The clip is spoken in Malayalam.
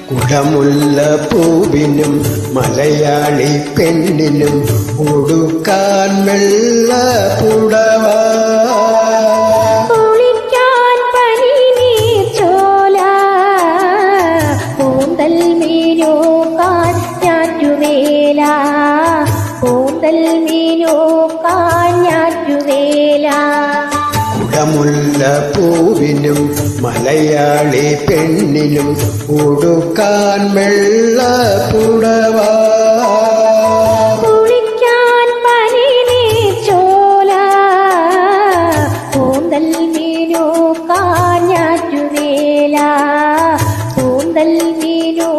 കുടമുല്ല പൂവിനും മലയാളി പെണ്ണിനും ഉടുക്കാൻ വെള്ള പുടവ, കുളിക്കാൻ പനിനീർച്ചോല, കൂന്തൽ മീനോക്കാൻ ഞാറ്റുവേല, കൂന്തൽ മീനോക്കാൻ ഞാറ്റുവേല. കുടമുല്ല പൂവിനും മലയാളി പെണ്ണിനും ഉടുക്കാൻ വെള്ള പുടവ, കുളിക്കാൻ പനിനീർച്ചോല, കൂന്തൽ മീനോക്കാൻ ഞാറ്റുവേല, കൂന്തൽ മീനോ